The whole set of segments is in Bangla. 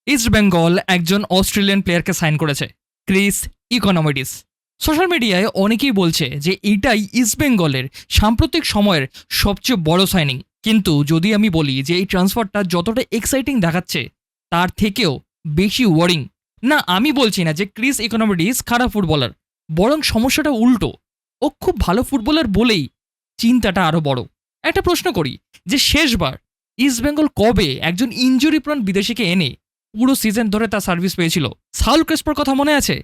ইস্ট বেঙ্গল একজন অস্ট্রেলিয়ান প্লেয়ারকে সাইন করেছে, ক্রিস ইকোনমিডিস। সোশ্যাল মিডিয়ায় অনেকেই বলছে যে এটাই ইস্ট বেঙ্গলের সাম্প্রতিক সময়ের সবচেয়ে বড় সাইনিং। কিন্তু যদি আমি বলি যে এই ট্রান্সফারটা যতটা এক্সাইটিং দেখাচ্ছে তার থেকেও বেশি ওয়ারিং। না, আমি বলছি না যে ক্রিস ইকোনমিডিস খারাপ ফুটবলার, বরং সমস্যাটা উল্টো। ও খুব ভালো ফুটবলার বলেই চিন্তাটা আরও বড়। একটা প্রশ্ন করি যে শেষবার ইস্ট বেঙ্গল কবে একজন ইনজুরি প্রন বিদেশিকে এনে পুরো সিজন ধরে তার সার্ভিস পেয়েছিল? সাউল ক্রেসপোর কথা মনে আছে?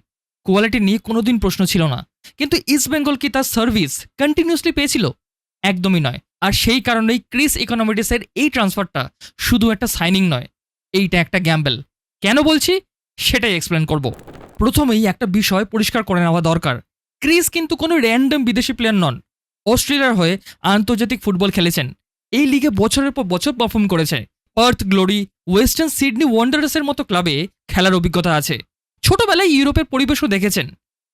কোয়ালিটি নিয়ে কোনোদিন প্রশ্ন ছিল না, কিন্তু ইস্ট বেঙ্গল কি তার সার্ভিস কন্টিনিউসলি পেয়েছিল? একদমই নয়। আর সেই কারণেই ক্রিস ইকোনমিডিসের এই ট্রান্সফারটা শুধু একটা সাইনিং নয়, এইটা একটা গ্যাম্বল। কেন বলছি সেটাই এক্সপ্লেন করব। প্রথমেই একটা বিষয় পরিষ্কার করে নেওয়া দরকার, ক্রিস কিন্তু কোনো র্যান্ডম বিদেশি প্লেয়ার নন। অস্ট্রেলিয়ার হয়ে আন্তর্জাতিক ফুটবল খেলেছেন, এই লিগে বছরের পর বছর পারফর্ম করেছে। পার্থ গ্লোরি, ওয়েস্টার্ন সিডনি ওয়ান্ডারার্সের মতো ক্লাবে খেলার অভিজ্ঞতা আছে। ছোটবেলায় ইউরোপের পরিবেশও দেখেছেন।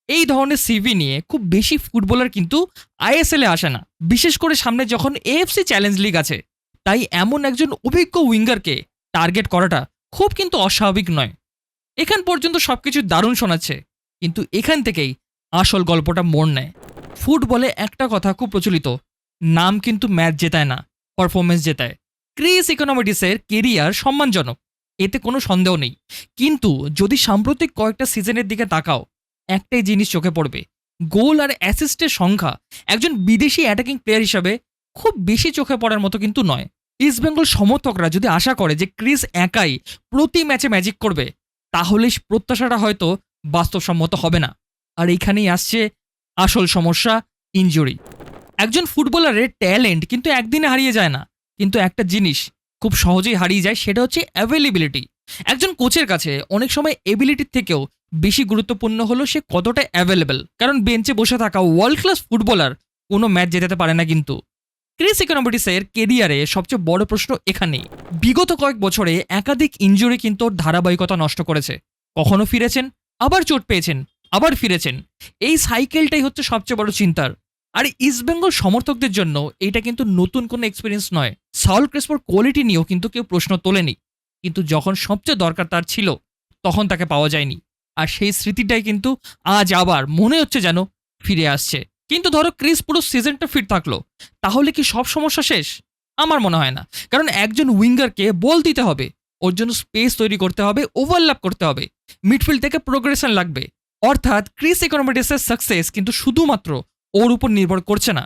এই ধরনের সিভি নিয়ে খুব বেশি ফুটবলার কিন্তু আইএসএলে আসে না, বিশেষ করে সামনে যখন এএফসি চ্যালেঞ্জ লিগ আছে। তাই এমন একজন অভিজ্ঞ উইঙ্গারকে টার্গেট করাটা খুব কিন্তু অস্বাভাবিক নয়। এখান পর্যন্ত সবকিছু দারুণ শোনাচ্ছে, কিন্তু এখান থেকেই আসল গল্পটা মোড় নেয়। ফুটবলে একটা কথা খুব প্রচলিত, নাম কিন্তু ম্যাচ জেতায় না, পারফরমেন্স জেতায়। ক্রিস ইকোনমিডিসের কেরিয়ার সম্মানজনক, এতে কোনো সন্দেহ নেই। কিন্তু যদি সাম্প্রতিক কয়েকটা সিজনের দিকে তাকাও, একটাই জিনিস চোখে পড়বে, গোল আর অ্যাসিস্টের সংখ্যা একজন বিদেশি অ্যাটাকিং প্লেয়ার হিসাবে খুব বেশি চোখে পড়ার মতো কিন্তু নয়। ইস্টবেঙ্গল সমর্থকরা যদি আশা করে যে ক্রিস একাই প্রতি ম্যাচে ম্যাজিক করবে, তাহলে প্রত্যাশাটা হয়তো বাস্তবসম্মত হবে না। আর এইখানেই আসছে আসল সমস্যা, ইনজুরি। একজন ফুটবলারের ট্যালেন্ট কিন্তু একদিনে হারিয়ে যায় না, কিন্তু একটা জিনিস খুব সহজেই হারিয়ে যায়, সেটা হচ্ছে অ্যাভেলেবিলিটি। একজন কোচের কাছে অনেক সময় এবিলিটির থেকেও বেশি গুরুত্বপূর্ণ হলো সে কতটা অ্যাভেলেবেল। কারণ বেঞ্চে বসে থাকা ওয়ার্ল্ড ক্লাস ফুটবলার কোনো ম্যাচ জেতাতে পারে না। কিন্তু ক্রিস ইকোনমিডিসের কেরিয়ারে সবচেয়ে বড় প্রশ্ন এখানেই। বিগত কয়েক বছরে একাধিক ইনজুরি কিন্তু ওর ধারাবাহিকতা নষ্ট করেছে। কখনো ফিরেছেন, আবার চোট পেয়েছেন, আবার ফিরেছেন। এই সাইকেলটাই হচ্ছে সবচেয়ে বড় চিন্তার। আর ইস্টবেঙ্গল সমর্থকদের জন্য এটা কিন্তু নতুন কোনো এক্সপিরিয়েন্স নয়। সাউল ক্রেসপোর কোয়ালিটি নিয়েও কিন্তু কেউ প্রশ্ন তোলেনি, কিন্তু যখন সবচেয়ে দরকার তার ছিল, তখন তাকে পাওয়া যায়নি। আর সেই স্মৃতিটাই কিন্তু আজ আবার মনে হচ্ছে যেন ফিরে আসছে। কিন্তু ধরো ক্রিস পুরো সিজনটা ফিট থাকলো, তাহলে কি সব সমস্যা শেষ? আমার মনে হয় না। কারণ একজন উইঙ্গারকে বল দিতে হবে, ওর জন্য স্পেস তৈরি করতে হবে, ওভারল্যাপ করতে হবে, মিডফিল্ড থেকে প্রোগ্রেশন লাগবে। অর্থাৎ ক্রিস ইকোনমিডিসের সাকসেস কিন্তু শুধুমাত্র ওর উপর নির্ভর করছে না,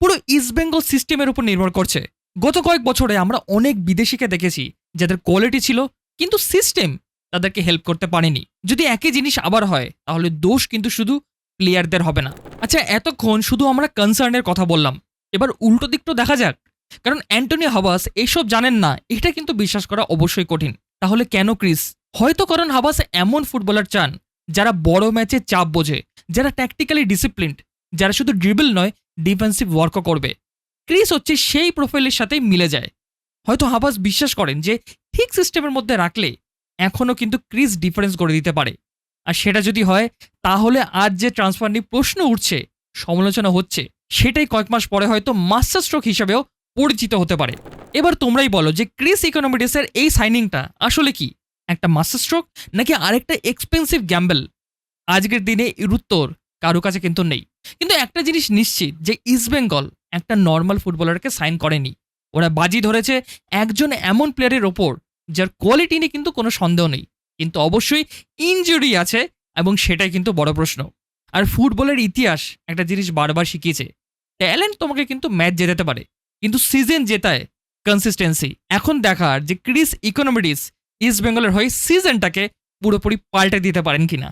পুরো ইস্টবেঙ্গল সিস্টেমের উপর নির্ভর করছে। গত কয়েক বছরে আমরা অনেক বিদেশিকে দেখেছি যাদের কোয়ালিটি ছিল, কিন্তু সিস্টেম তাদেরকে হেল্প করতে পারেনি। যদি একই জিনিস আবার হয়, তাহলে দোষ কিন্তু শুধু প্লেয়ারদের হবে না। আচ্ছা, এতক্ষণ শুধু আমরা কনসার্নের কথা বললাম, এবার উল্টো দিকটাও দেখা যাক। কারণ অ্যান্টনি হাবাস এইসব জানেন না, এটা কিন্তু বিশ্বাস করা অবশ্যই কঠিন। তাহলে কেন ক্রিস? হয়তো কারণ হাবাস এমন ফুটবলার চান যারা বড় ম্যাচে চাপ বোঝে, যারা ট্যাকটিক্যালি ডিসিপ্লিনড, যারা শুধু ড্রিবল নয় ডিফেন্সিভ ওয়ার্কও করবে। ক্রিস হচ্ছে সেই প্রোফাইলের সাথেই মিলে যায়। হয়তো হাবাস বিশ্বাস করেন যে ঠিক সিস্টেমের মধ্যে রাখলে এখনও কিন্তু ক্রিস ডিফারেন্স করে দিতে পারে। আর সেটা যদি হয়, তাহলে আজ যে ট্রান্সফার নিয়ে প্রশ্ন উঠছে, সমালোচনা হচ্ছে, সেটাই কয়েক মাস পরে হয়তো মাস্টার স্ট্রোক হিসেবেও পরিচিত হতে পারে। এবার তোমরাই বলো যে ক্রিস ইকোনমিডিসের এই সাইনিংটা আসলে কি একটা মাস্টার স্ট্রোক, নাকি আরেকটা এক্সপেন্সিভ গ্যাম্বল? আজকের দিনে এর উত্তর কারো কাছে কিন্তু নেই। কিন্তু একটা জিনিস নিশ্চিত যে ইস্টবেঙ্গল একটা নর্মাল ফুটবলারকে সাইন করেনি। ওরা বাজি ধরেছে একজন এমন প্লেয়ারের ওপর যার কোয়ালিটি নিয়ে কিন্তু কোনো সন্দেহ নেই, কিন্তু অবশ্যই ইনজুরি আছে, এবং সেটাই কিন্তু বড় প্রশ্ন। আর ফুটবলের ইতিহাস একটা জিনিস বারবার শিখিয়েছে, ট্যালেন্ট তোমাকে কিন্তু ম্যাচ জেতাতে পারে, কিন্তু সিজন জেতায় কনসিস্টেন্সি। এখন দেখার যে ক্রিস ইকোনমিডিস ইস্টবেঙ্গলের হয়ে সিজনটাকে পুরোপুরি পাল্টে দিতে পারেন কিনা।